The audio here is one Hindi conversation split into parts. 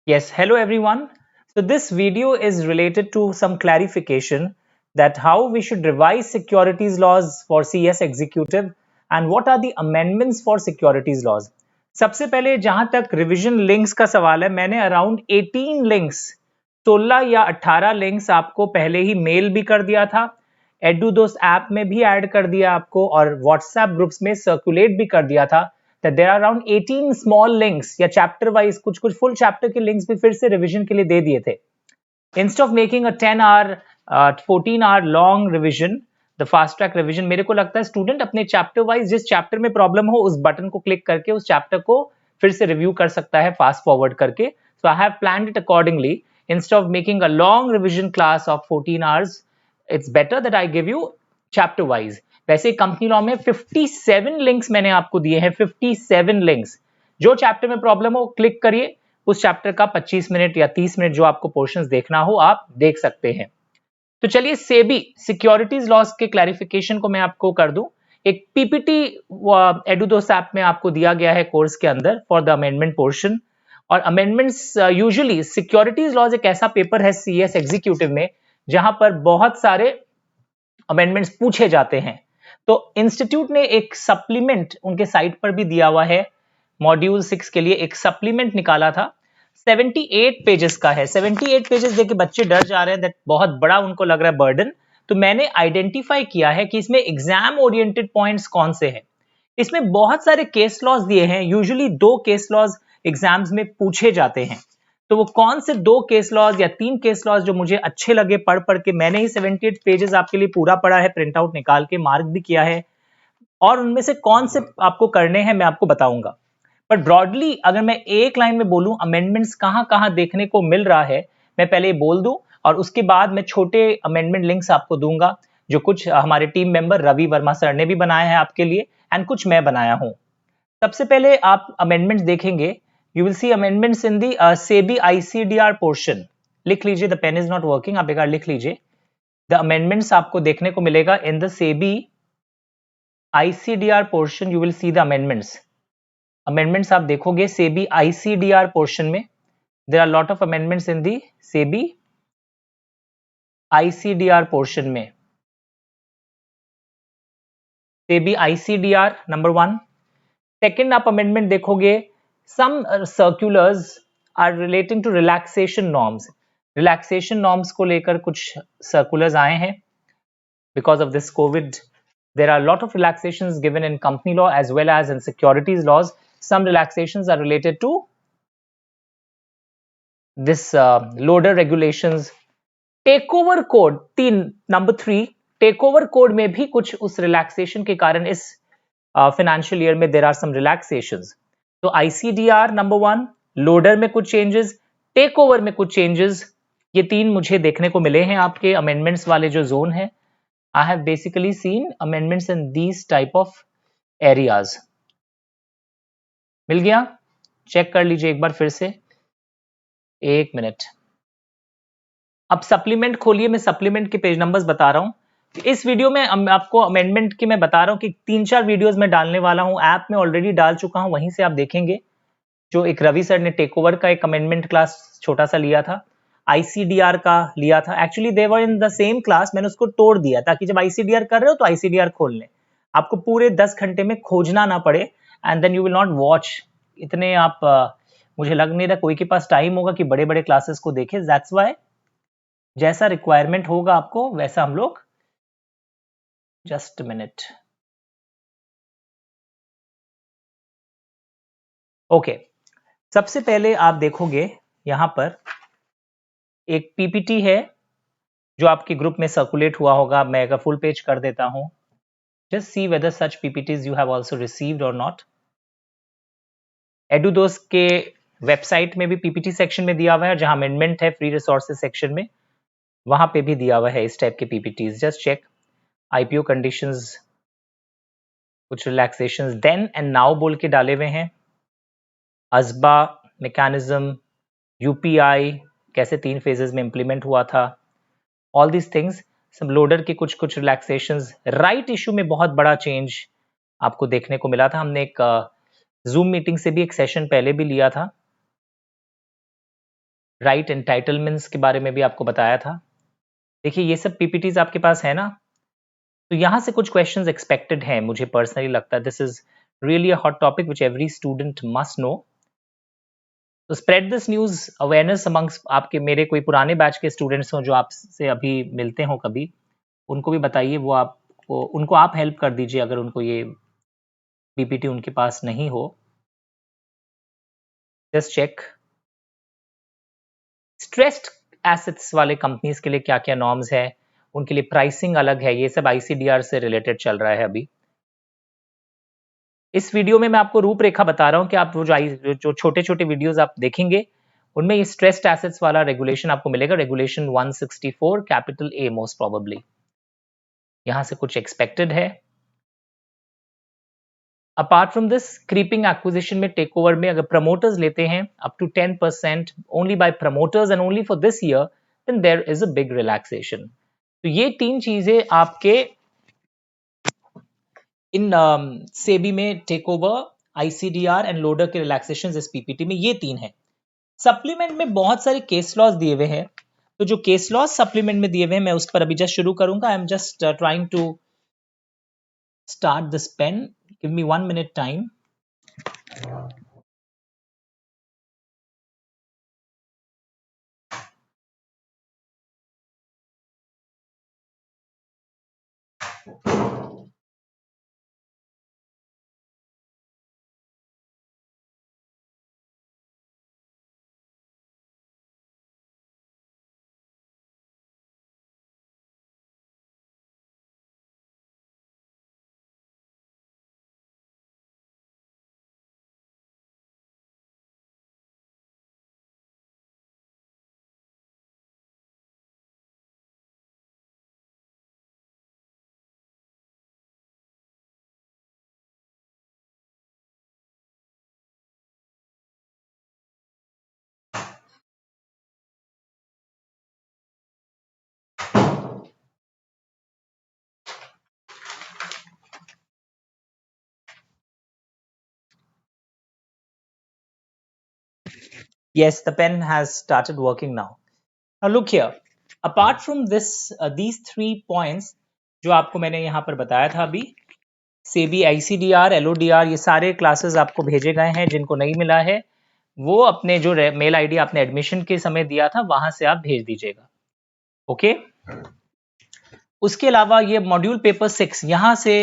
Yes, hello everyone. So this video is related to some clarification that how we should revise securities laws for CS executive and what are the amendments for securities laws. सबसे पहले जहां तक रिवीजन लिंक्स का सवाल है, मैंने अराउंड 18 लिंक्स 16 या 18 लिंक्स आपको पहले ही मेल भी कर दिया था, एडुदोस ऐप में भी ऐड कर दिया आपको और व्हाट्सएप ग्रुप्स में सर्कुलेट भी कर दिया था that there are around 18 small links या chapter wise कुछ फुल चैप्टर के लिंक्स भी फिर से रिवीजन के लिए दे दिए थे. Instead of making a 10-hour 14-hour long revision, the fast track revision, मेरे को लगता है स्टूडेंट अपने चैप्टर वाइज जिस चैप्टर में प्रॉब्लम हो उस बटन को क्लिक करके उस चैप्टर को फिर से रिव्यू कर सकता है फास्ट फॉरवर्ड करके. So I have planned it accordingly. Instead of making a long revision class of 14 hours, it's better that I give you chapter wise. वैसे कंपनी लॉ में 57 लिंक्स मैंने आपको दिए हैं, 57 लिंक्स. जो चैप्टर में प्रॉब्लम हो क्लिक करिए, उस चैप्टर का 25 मिनट या 30 मिनट जो आपको पोर्शंस देखना हो आप देख सकते हैं. तो चलिए सेबी सिक्योरिटीज लॉस के क्लैरिफिकेशन को मैं आपको कर दूं. एक पीपीटी एडुदोस ऐप में आपको दिया गया है कोर्स के अंदर फॉर द अमेंडमेंट पोर्शन. और अमेंडमेंट्स यूजुअली सिक्योरिटीज लॉज एक ऐसा पेपर है सीएस एग्जीक्यूटिव में जहां पर बहुत सारे अमेंडमेंट्स पूछे जाते हैं. तो इंस्टीट्यूट ने एक सप्लीमेंट उनके साइट पर भी दिया हुआ है, मॉड्यूल 6 के लिए एक सप्लीमेंट निकाला था, 78 पेजेस का है. 78 पेजेस देख के बच्चे डर जा रहे हैं दैट बहुत बड़ा उनको लग रहा है बर्डन. तो मैंने आइडेंटिफाई किया है कि इसमें एग्जाम ओरिएंटेड पॉइंट्स कौन से हैं. इसमें बहुत सारे केस लॉज दिए हैं, यूजुअली 2 केस लॉज एग्जाम्स में पूछे जाते हैं. तो वो कौन से 2 केस लॉज या 3 केस लॉज जो मुझे अच्छे लगे पढ़ के मैंने ही 78 पेजेस आपके लिए पूरा पढ़ा है, प्रिंट आउट निकाल के मार्क भी किया है, और उनमें से कौन से आपको करने हैं मैं आपको बताऊंगा. पर ब्रॉडली अगर मैं एक लाइन में बोलूं अमेंडमेंट्स कहां देखने को मिल रहा है, मैं पहले बोल दूं और उसके बाद मैं छोटे अमेंडमेंट लिंक्स आपको दूंगा जो कुछ हमारे team member Ravi Varma sir ने भी बनाए हैं आपके लिए एंड कुछ मैं बनाया हूं. सबसे पहले आप अमेंडमेंट्स देखेंगे, you will see amendments in the SEBI ICDR portion. लिख लीजिए, the pen is not working, आप एक बार लिख लीजिए. द अमेंडमेंट्स आपको देखने को मिलेगा in the SEBI ICDR portion. You will see the amendments आप देखोगे सेबी आईसीडीआर पोर्शन में. There are lot of amendments in the SEBI ICDR portion में. SEBI ICDR number 1. सेकंड आप अमेंडमेंट देखोगे, some circulars are relating to relaxation norms. Relaxation norms को लेकर कुछ सर्कुलर्स आए हैं because of this COVID. There are a lot of relaxations given in company law as well as in securities laws. Some relaxations are related to this loader regulations. Takeover code 3 number 3, takeover code में भी कुछ उस relaxation के कारण इस financial year में there are some relaxations. तो ICDR number 1, loader में कुछ changes, takeover में कुछ changes, ये 3 मुझे देखने को मिले हैं आपके amendments वाले जो zone है. I have basically seen amendments in these type of areas. मिल गया? चेक कर लीजिए एक बार फिर से, एक मिनट. अब सप्लीमेंट खोलिए, मैं सप्लीमेंट के पेज नंबर्स बता रहा हूं. इस वीडियो में आपको अमेंडमेंट की मैं बता रहा हूं कि 3-4 वीडियोस में डालने वाला हूं, ऐप में ऑलरेडी डाल चुका हूं, वहीं से आप देखेंगे. जो एक रवि सर ने टेक ओवर का एक अमेंडमेंट क्लास छोटा सा लिया था, आईसीडीआर का लिया था. Actually they were in the same class, मैंने उसको तोड़ दिया ताकि जब आईसीडीआर कर रहे हो तो आईसीडीआर खोल लें, आपको पूरे 10 घंटे में खोजना ना पड़े and then you will not watch इतने. आप मुझे लग नहीं रहा कोई के पास टाइम होगा कि बड़े बड़े क्लासेस को देखे. दैट्स वाई जैसा रिक्वायरमेंट होगा आपको वैसा हम लोग. Just minute. ओके, सबसे पहले आप देखोगे यहां पर एक पीपीटी है जो आपके ग्रुप में सर्कुलेट हुआ होगा. मैं एक फुल पेज कर देता हूं. Just see whether such PPTs you have also received और नॉट. एडुदोस के वेबसाइट में भी पीपीटी सेक्शन में दिया हुआ है, जहां अमेंडमेंट है फ्री रिसोर्सेज सेक्शन में, वहां पे भी दिया हुआ है इस टाइप के PPTs. Just check. IPO conditions, कुछ रिलैक्सेशंस, देन एंड नाउ बोल के डाले हुए हैं. अजबा मैकेनिज्म, यूपीआई कैसे 3 फेजेस में इंप्लीमेंट हुआ था, ऑल दीज थिंग्स. सब लोडर के कुछ रिलैक्सेशंस. राइट इशू में बहुत बड़ा चेंज आपको देखने को मिला था. हमने एक जूम मीटिंग से भी एक सेशन पहले भी लिया था. राइट एंटाइटलमेंट्स के बारे में भी आपको बताया था। देखिए ये सब पीपीटीज आपके पास है ना, तो यहाँ से कुछ क्वेश्चंस एक्सपेक्टेड हैं। मुझे पर्सनली लगता है this is really a hot topic which every student must know. तो spread this news awareness amongst आपके, मेरे कोई पुराने बैच के स्टूडेंट्स हो जो आपसे अभी मिलते हो कभी, उनको भी बताइए, वो आपको, उनको आप हेल्प कर दीजिए अगर उनको ये पीपीटी उनके पास नहीं हो। जस्ट चेक स्ट्रेस्ड एसेट्स वाले कंपनीज के लिए क्या क्या नॉर्म्स है, उनके लिए प्राइसिंग अलग है, ये सब आईसीडीआर से रिलेटेड चल रहा है अभी। इस वीडियो में मैं आपको रूपरेखा बता रहा हूं कि आप वो जो छोटे छोटे वीडियोस आप देखेंगे उनमें ये स्ट्रेस्ड एसेट्स वाला रेगुलेशन आपको मिलेगा, regulation 164 capital A most probably. यहां से कुछ एक्सपेक्टेड है। Apart from this, creeping acquisition में, टेक ओवर में अगर प्रमोटर्स लेते हैं up to 10% only by promoters and only for this year, then there is a big relaxation. तो ये तीन चीजें आपके इन सेबी में, takeover, ICDR and LODR के रिलैक्सेशन इस पीपीटी में, ये तीन है। सप्लीमेंट में बहुत सारे केस लॉज दिए हुए हैं, तो जो केस लॉज सप्लीमेंट में दिए हुए हैं मैं उस पर अभी जस्ट शुरू करूंगा। I am just trying to start this pen, give me 1 minute time. Yes, the pen has started working now. Now look here. Apart from this, these 3 points जो आपको मैंने यहाँ पर बताया था अभी, सेबी, आईसीडीआर, एलओडीआर, ये सारे क्लासेस आपको भेजे गए हैं। जिनको नहीं मिला है वो अपने जो मेल आईडी आपने एडमिशन के समय दिया था वहां से आप भेज दीजिएगा। ओके, उसके अलावा ये मॉड्यूल पेपर 6, यहाँ से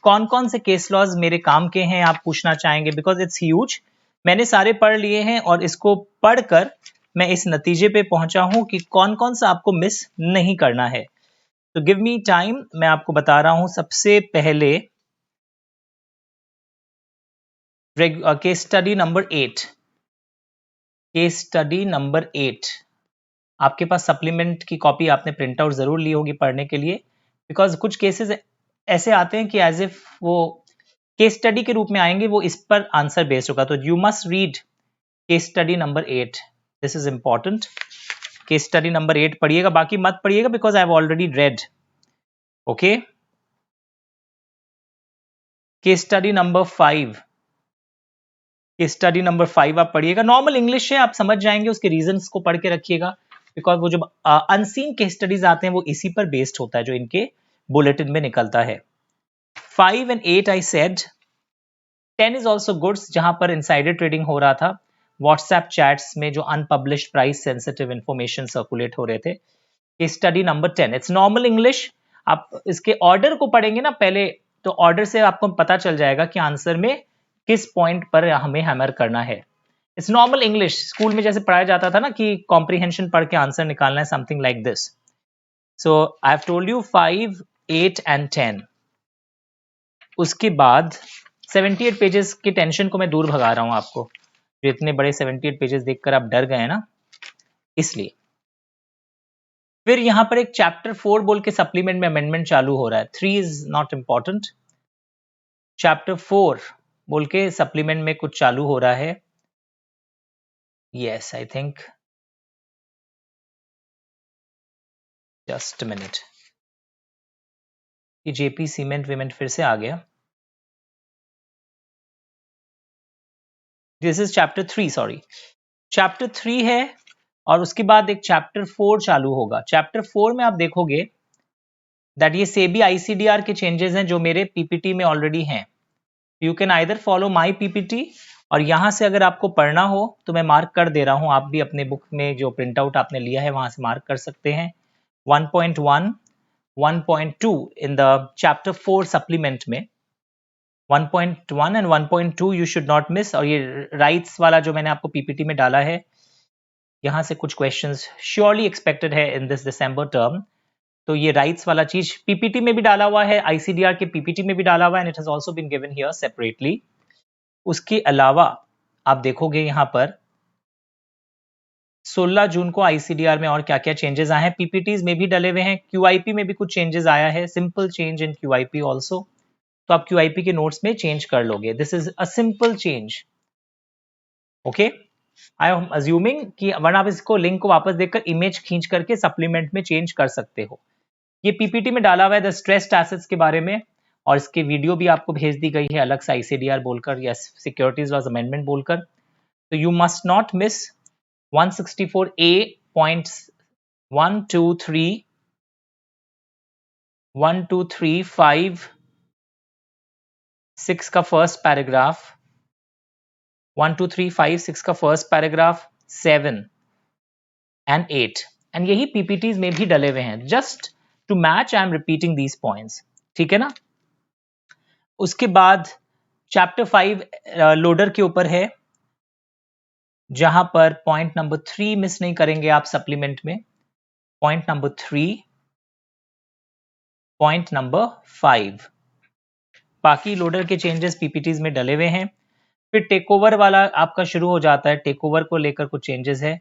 कौन कौन से केस लॉज मेरे काम के हैं आप पूछना चाहेंगे, बिकॉज इट्स ह्यूज। मैंने सारे पढ़ लिए हैं और इसको पढ़कर मैं इस नतीजे पे पहुंचा हूं कि कौन कौन सा आपको मिस नहीं करना है। तो गिव मी टाइम, मैं आपको बता रहा हूं। सबसे पहले case study number 8, case study number 8 आपके पास सप्लीमेंट की कॉपी आपने प्रिंट आउट जरूर ली होगी पढ़ने के लिए, बिकॉज कुछ केसेस ऐसे आते हैं कि एज इफ वो केस स्टडी के रूप में आएंगे, वो इस पर आंसर बेस्ड होगा। तो you must read case study number 8, this is important. Case study number 8 पढ़िएगा, बाकी मत पढ़िएगा because I have already red. Okay, case study number 5, case study number 5 आप पढ़िएगा। नॉर्मल इंग्लिश है, आप समझ जाएंगे, उसके रीजंस को पढ़ के रखिएगा, बिकॉज वो जो अनसीन केस स्टडीज आते हैं वो इसी पर बेस्ड होता है जो इनके बुलेटिन में निकलता है। 5 and 8 I said, 10 is also goods, जहां पर इनसाइडर ट्रेडिंग हो रहा था, व्हाट्सएप चैट्स में जो unpublished price sensitive information circulate हो रहे थे। Case study number 10, it's normal English. आप इसके ऑर्डर को पढ़ेंगे ना पहले, तो ऑर्डर से आपको पता चल जाएगा कि आंसर में किस पॉइंट पर हमें हैमर करना है। इट्स नॉर्मल इंग्लिश, स्कूल में जैसे पढ़ाया जाता था ना कि कॉम्प्रीहेंशन पढ़ के आंसर निकालना है, something like this. So I have told you 5, 8 and 10। उसके बाद 78 पेजेस की टेंशन को मैं दूर भगा रहा हूं आपको, जो इतने बड़े 78 पेजेस देखकर आप डर गए ना, इसलिए। फिर यहां पर एक चैप्टर 4 बोल के सप्लीमेंट में अमेंडमेंट चालू हो रहा है। 3 इज नॉट इंपॉर्टेंट, चैप्टर 4 बोल के सप्लीमेंट में कुछ चालू हो रहा है। Yes, I think, just minute, ये जेपी सीमेंट वीमेंट फिर से आ गया। This is chapter 3, sorry, chapter 3 है और उसके बाद एक चैप्टर 4 चालू होगा। चैप्टर 4 में आप देखोगे दैट ये सेबी आईसीडीआर के चेंजेस हैं जो मेरे पीपीटी में ऑलरेडी हैं। You can either follow my PPT, और यहां से अगर आपको पढ़ना हो तो मैं मार्क कर दे रहा हूं, आप भी अपने बुक में जो प्रिंट आउट आपने लिया है वहां से मार्क कर सकते हैं। 1.1, 1.2 इन द चैप्टर 4 सप्लीमेंट में 1.1 and 1.2 you should not miss. और ये राइट्स वाला जो मैंने आपको पीपीटी में डाला है, यहाँ से कुछ क्वेश्चंस श्योरली एक्सपेक्टेड है इन दिस दिसंबर टर्म। तो ये राइट्स वाला चीज पीपीटी में भी डाला हुआ है, आईसीडीआर के पीपीटी में भी डाला हुआ है, and it has also been given here separately. उसके अलावा आप देखोगे यहाँ पर 16 जून को आईसीडीआर में और क्या क्या चेंजेस आए हैं, पीपीटीज में भी डले हुए हैं, क्यूआईपी में भी कुछ चेंजेस आया है, simple change in QIP also. तो आप क्यूआईपी के नोट्स में चेंज कर लोगे, this is a simple change. Okay, I am assuming कि वरना आप इसको लिंक को वापस देखकर इमेज खींच करके सप्लीमेंट में चेंज कर सकते हो। ये पीपीटी में डाला हुआ है द स्ट्रेस्ड एसेट्स के बारे में, और इसकी वीडियो भी आपको भेज दी गई है अलग से आईसीडीआर बोलकर या सिक्योरिटीज लॉज अमेंडमेंट बोलकर। तो you must not miss 164A points 1 2 3 1 2 3 5 6 का फर्स्ट पैराग्राफ, 1 2 3 5 6 का फर्स्ट पैराग्राफ, 7 एंड 8, एंड यही पीपीटीज में भी डले हुए हैं। Just to match I am repeating these points, ठीक है ना। उसके बाद चैप्टर 5 लोडर के ऊपर है, जहां पर पॉइंट नंबर 3 मिस नहीं करेंगे आप सप्लीमेंट में, पॉइंट नंबर 3, पॉइंट नंबर 5। बाकी लोडर के चेंजेस पीपीटीज में डले हुए हैं। फिर टेक ओवर वाला आपका शुरू हो जाता है, टेक ओवर को लेकर कुछ चेंजेस है,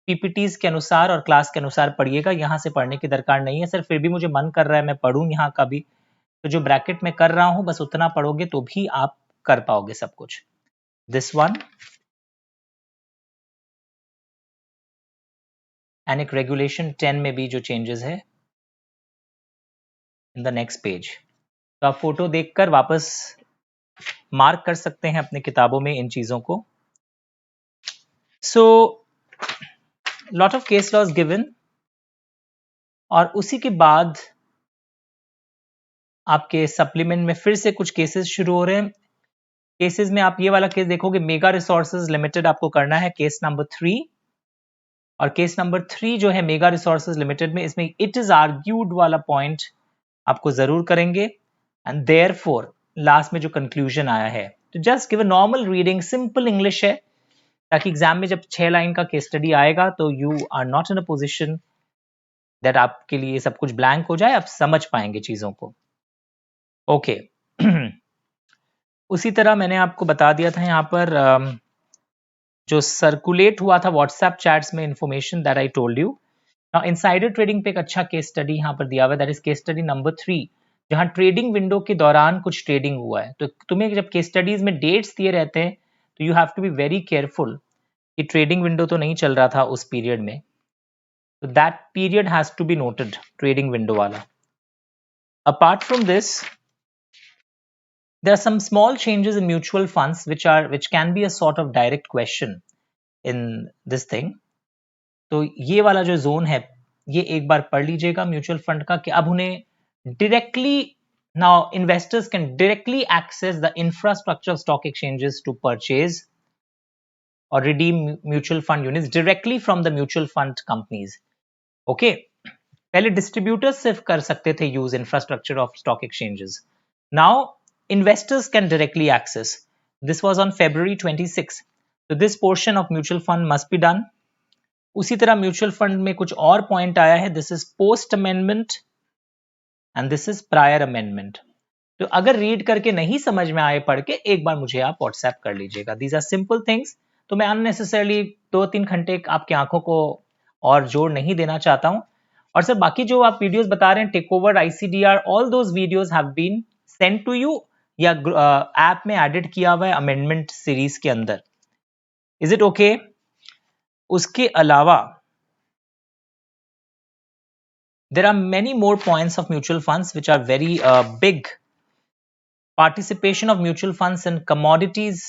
पीपीटीज के अनुसार और क्लास के अनुसार पढ़िएगा, यहां से पढ़ने की दरकार नहीं है सर, फिर भी मुझे मन कर रहा है मैं पढ़ूं यहाँ का भी, तो जो ब्रैकेट में कर रहा हूं बस उतना पढ़ोगे तो भी आप कर पाओगे सब कुछ। दिस वन एंड एक रेगुलेशन 10 में भी जो चेंजेस है इन द नेक्स्ट पेज। तो आप फोटो देखकर वापस मार्क कर सकते हैं अपनी किताबों में इन चीजों को। So lot of case laws given, और उसी के बाद आपके सप्लीमेंट में फिर से कुछ केसेस शुरू हो रहे हैं। केसेस में आप ये वाला केस देखोगे, मेगा रिसोर्सेज लिमिटेड आपको करना है केस नंबर 3, और केस नंबर 3 जो है मेगा रिसोर्सेज लिमिटेड में, इसमें इट इज आर्ग्यूड वाला पॉइंट आपको जरूर करेंगे, एंड देयरफॉर लास्ट में जो कंक्लूजन आया है, तो just give a normal reading, simple English है, ताकि एग्जाम में जब 6 लाइन का केस स्टडी आएगा तो you are not in a position that आपके लिए सब कुछ ब्लैंक हो जाए, आप समझ पाएंगे चीजों को। ओके उसी तरह मैंने आपको बता दिया था यहाँ पर जो सर्कुलेट हुआ था व्हाट्सएप चैट्स में information that I told you. Now insider trading पे एक अच्छा केस स्टडी यहाँ पर दिया हुआ है, that is case study number 3, जहाँ ट्रेडिंग विंडो के दौरान कुछ ट्रेडिंग हुआ है। तो तुम्हें जब केस स्टडीज में डेट्स दिए रहते हैं तो you have to be very careful कि ट्रेडिंग विंडो तो नहीं चल रहा था उस पीरियड में, तो that period has to be noted, trading window वाला। Apart from this there are some small changes in mutual funds which can be a sort of direct question in this thing. तो ये वाला जो जोन है ये एक बार पढ़ लीजिएगा म्यूचुअल फंड का, कि अब उन्हें directly now investors can directly access the infrastructure of stock exchanges to purchase or redeem mutual fund units directly from the mutual fund companies. Okay, पहले डिस्ट्रीब्यूटर्स सिर्फ कर सकते थे use infrastructure of stock exchanges, now investors can directly access. This was on February 26. So this portion of mutual fund must be done. उसी तरह म्यूचुअल फंड में कुछ और पॉइंट आया है, this is post amendment and this is prior amendment. तो अगर रीड करके नहीं समझ में आए पढ़ के, एक बार मुझे आप व्हाट्सएप कर लीजिएगा, दीज आर सिंपल थिंग्स। तो मैं अननेसेसरली 2-3 घंटे आपकी आंखों को और जोर नहीं देना चाहता हूं। और सर बाकी जो आप वीडियोस बता रहे हैं, take over, ICDR, all those videos have been send to you, या ऐप में एडिट किया हुआ है अमेंडमेंट सीरीज के अंदर, इज इट ओके? उसके अलावा there are many more points of mutual funds which are very big. Participation of mutual funds in commodities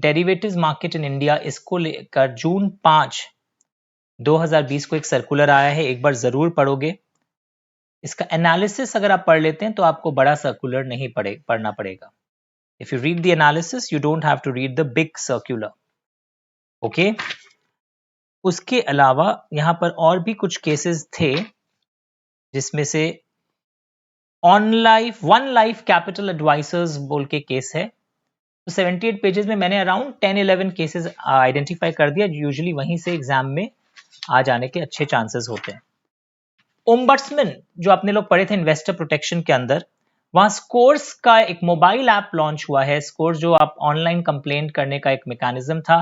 derivatives market in India, इसको लेकर जून 5 2020 को एक सर्कुलर आया है, एक बार जरूर पढ़ोगे। इसका एनालिसिस अगर आप पढ़ लेते हैं तो आपको बड़ा सर्कुलर नहीं पढ़ना पड़ेगा। If you read the analysis you don't have to read the big circular. Okay, उसके अलावा यहां पर और भी कुछ केसेस थे, जिसमें से वन लाइफ कैपिटल एडवाइजर्स बोल के केस है। तो 78 पेजेस में मैंने अराउंड 10-11 केसेस आइडेंटिफाई कर दिया, यूजुअली वहीं से एग्जाम में आ जाने के अच्छे चांसेस होते हैं। ओम्बड्समैन जो आपने लोग पढ़े थे इन्वेस्टर प्रोटेक्शन के अंदर, वहां स्कोर्स का एक मोबाइल ऐप लॉन्च हुआ है। स्कोर्स जो आप ऑनलाइन कंप्लेंट करने का एक मैकेनिज्म था,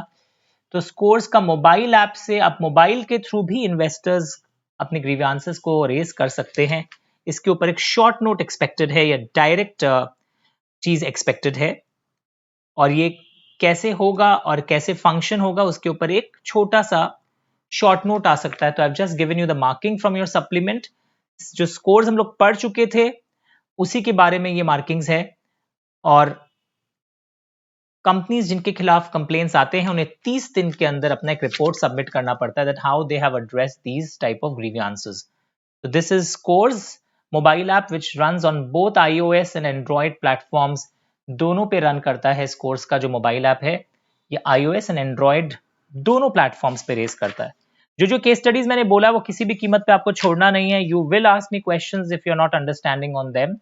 तो स्कोर्स का मोबाइल ऐप से आप मोबाइल के थ्रू भी इन्वेस्टर्स अपने ग्रीवांसेस को रेज कर सकते हैं। इसके ऊपर एक शॉर्ट नोट एक्सपेक्टेड है या डायरेक्ट चीज एक्सपेक्टेड है, और ये कैसे होगा और कैसे फंक्शन होगा उसके ऊपर एक छोटा सा शॉर्ट नोट आ सकता है। तो I have just given you the marking from your supplement. जो स्कोर्स हम लोग पढ़ चुके थे उसी के बारे में ये मार्किंग्स है, और कंपनीज जिनके खिलाफ कंप्लेंट्स आते हैं उन्हें 30 दिन के अंदर अपना एक रिपोर्ट सबमिट करना पड़ता है that how they have addressed these type of grievances. So this is Scores mobile app which runs on both iOS and Android platforms। दोनों पे रन करता है Scores का जो मोबाइल ऐप है, ये iOS and Android दोनों प्लेटफॉर्म्स पे रेस करता है। जो जो केस स्टडीज मैंने बोला वो किसी भी कीमत पे आपको छोड़ना नहीं है। You will ask me questions if you are not understanding on them.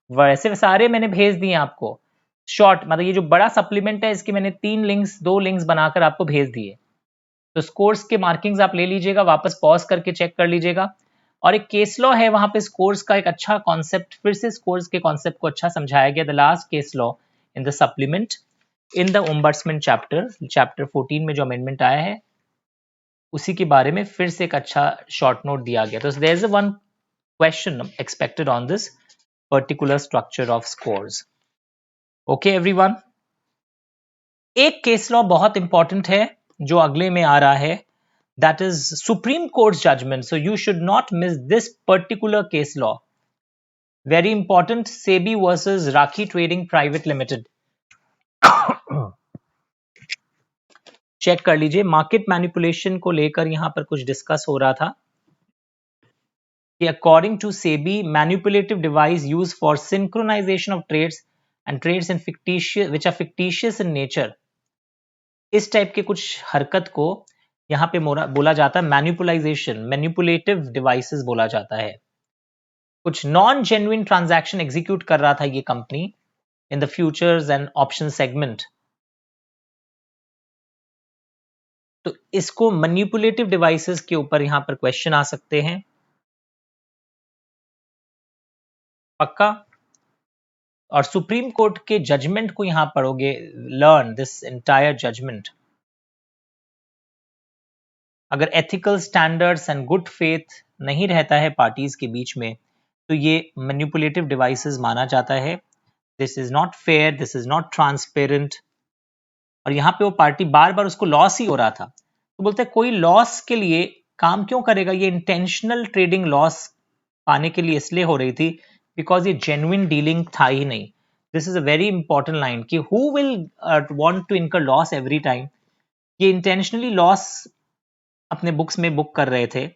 वैसे सारे मैंने भेज दिए आपको शॉर्ट, मतलब ये जो बड़ा सप्लीमेंट है इसके मैंने 2 लिंक्स बनाकर आपको भेज दिए। तो स्कोर्स के मार्किंग्स आप ले लीजिएगा, वापस पॉज करके चेक कर लीजिएगा। और एक केस लॉ है वहां पे स्कोर्स का एक अच्छा कॉन्सेप्ट, फिर से स्कोर्स के कॉन्सेप्ट को अच्छा समझाया गया। The last case law in the supplement in the ombudsman chapter 14 में जो अमेंडमेंट आया है उसी के बारे में फिर से एक अच्छा शॉर्ट नोट दिया गया। तो there is one question expected on this particular structure of scores. Okay everyone, एक केस लॉ बहुत इंपॉर्टेंट है जो अगले में आ रहा है, that is Supreme Court's judgment. So you should not miss this particular case law. Very important, SEBI versus Rakhi Trading Private Limited. Check कर लीजिए, मार्केट मैनिपुलेशन को लेकर यहां पर कुछ डिस्कस हो रहा था कि according to SEBI, manipulative device use for synchronisation of trades and trades in fictitious which are fictitious in nature, इस टाइप के कुछ हरकत को यहां पे बोला जाता है मैनिपुलेटिव डिवाइसेस बोला जाता है। कुछ नॉन जेन्युइन ट्रांजैक्शन एग्जीक्यूट कर रहा था ये company in the futures and option segment. तो इसको मैनिपुलेटिव डिवाइसेस के ऊपर यहां पर क्वेश्चन आ सकते हैं, पक्का। और सुप्रीम कोर्ट के जजमेंट को यहां पढ़ोगे, लर्न दिस एंटायर जजमेंट। अगर ethical standards and good faith नहीं रहता है पार्टीज के बीच में तो ये मैनिपुलेटिव डिवाइसेस माना जाता है। This is not fair, this is not transparent. और यहाँ पे वो पार्टी बार बार उसको लॉस ही हो रहा था, तो बोलते हैं कोई लॉस के लिए काम क्यों करेगा, ये इंटेंशनल ट्रेडिंग लॉस पाने के लिए इसलिए हो रही थी बिकॉज ये जेन्युइन डीलिंग था ही नहीं। This is a very important line कि who will want to incur loss every time. ये इंटेंशनली लॉस अपने बुक्स में बुक कर रहे थे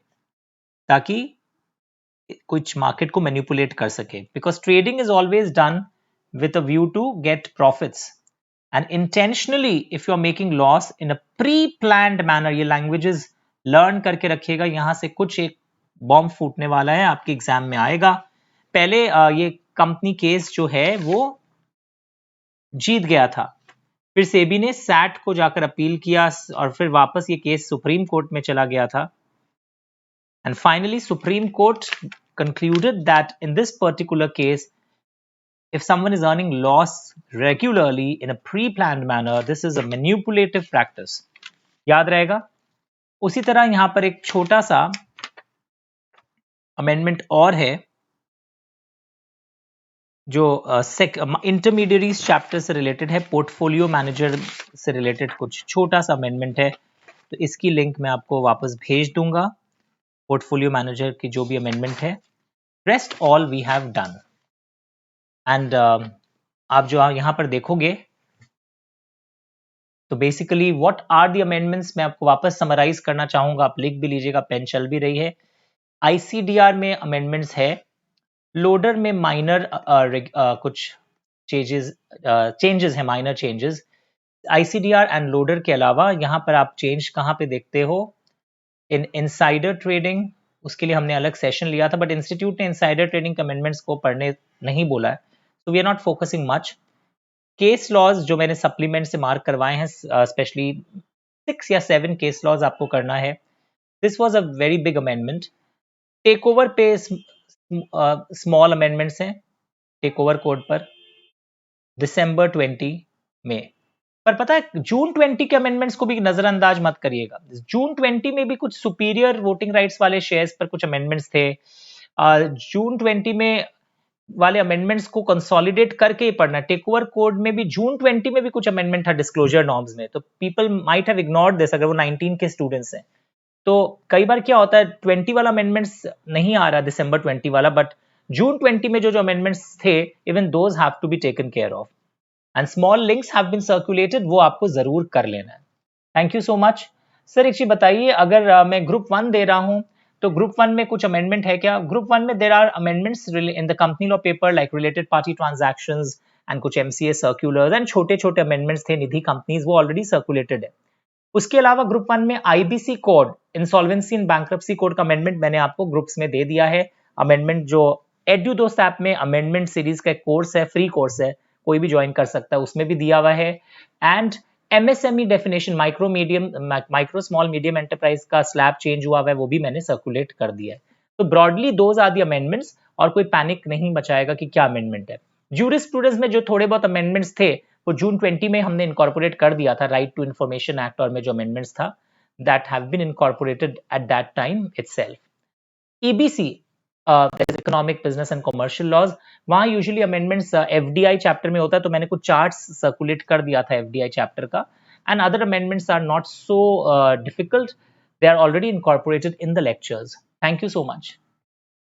ताकि कुछ मार्केट को मैनिपुलेट कर सके, because trading is always done with a view to get profits, and intentionally if you are making loss in a pre-planned manner, ये languages learn करके रखिएगा, यहां से कुछ एक बॉम्ब फूटने वाला है आपके एग्जाम में आएगा। पहले ये कंपनी केस जो है वो जीत गया था, फिर सेबी ने सैट को जाकर अपील किया और फिर वापस ये केस सुप्रीम कोर्ट में चला गया था, and finally Supreme Court concluded that in this particular case if someone is earning loss regularly in a pre-planned manner, this is a manipulative practice। याद रहेगा। उसी तरह यहां पर एक छोटा सा अमेंडमेंट और है जो इंटरमीडियरीज चैप्टर से रिलेटेड है, पोर्टफोलियो मैनेजर से रिलेटेड कुछ छोटा सा अमेंडमेंट है, तो इसकी लिंक मैं आपको वापस भेज दूंगा। पोर्टफोलियो मैनेजर की जो भी अमेंडमेंट है, rest all we have done. And आप जो यहाँ पर देखोगे तो basically what are the amendments, मैं आपको वापस समराइज करना चाहूंगा, आप लिख भी लीजिएगा, पेन चल भी रही है। आईसीडीआर में अमेंडमेंट्स है, लोडर में माइनर कुछ चेंजेस है, minor changes. ICDR and LODR के अलावा यहाँ पर आप चेंज कहाँ पे देखते हो, इन इनसाइडर ट्रेडिंग, उसके लिए हमने अलग सेशन लिया था, बट इंस्टीट्यूट ने इनसाइडर ट्रेडिंग अमेंडमेंट्स को पढ़ने नहीं बोला है, तो we are not focusing much. Case laws जो मैंने सप्लीमेंट से मार्क करवाए हैं, स्पेशली 6 या 7 केस लॉज आपको करना है। This was a very big amendment. Take over पे स्मॉल अमेंडमेंट्स हैं टेक ओवर कोड पर, दिसंबर 20 में। पर पता है जून 20 के अमेंडमेंट्स को भी नजरअंदाज मत करिएगा। जून 20 में भी कुछ सुपीरियर वोटिंग राइट्स वाले शेयर्स पर कुछ अमेंडमेंट्स थे। जून 20 में वाले अमेंडमेंट्स को कंसोलिडेट करके ही पढ़ना। टेक ओवर कोड में भी जून 20 में भी कुछ अमेंडमेंट था डिस्क्लोजर नॉर्म्स में, तो people might have ignored this अगर वो 19 के स्टूडेंट्स हैं। तो कई बार क्या होता है 20 वाला अमेंडमेंट्स नहीं आ रहा दिसंबर 20 वाला, बट जून 20 में जो अमेंडमेंट्स थे, even those have to be taken care of, and small links have been circulated, वो आपको जरूर कर लेना है। Thank you so much. Sir एक चीज बताइए, अगर मैं ग्रुप 1 दे रहा हूं तो ग्रुप 1 में कुछ अमेंडमेंट है क्या? ग्रुप 1 में there are amendments in the company law paper like related party transactions and कुछ एमसीए सर्कुलर्स एंड छोटे छोटे अमेंडमेंट्स थे निधि कंपनीज, वो ऑलरेडी सर्कुलेटेड है। उसके अलावा ग्रुप 1 में IBC code, insolvency and bankruptcy code का अमेंडमेंट मैंने आपको ग्रुप्स में दे दिया है। अमेंडमेंट जो एड्यूदोस्त ऐप में अमेंडमेंट सीरीज का कोर्स है, फ्री कोर्स है, कोई भी ज्वाइन कर सकता है, उसमें भी दिया हुआ है। And MSME definition, micro small medium enterprise का स्लैब चेंज हुआ है, वो भी मैंने सर्कुलेट कर दिया है। तो broadly those are the amendments, और कोई पैनिक नहीं बचाएगा कि क्या अमेंडमेंट है। जूरिस्प्रूडेंस में जो थोड़े बहुत अमेंडमेंट्स थे वो जून 20 में हमने इनकॉर्पोरेट कर दिया था, राइट टू इंफॉर्मेशन एक्ट और में जो अमेंडमेंट्स था, that have been incorporated at that time itself. EBC, economic business and commercial laws, वहां यूजुअली अमेंडमेंट्स एफडीआई चैप्टर में होता है, तो मैंने कुछ चार्ट्स सर्कुलेट कर दिया था एफडीआई चैप्टर का। And other amendments are not so difficult, they are already incorporated in the lectures. Thank you so much.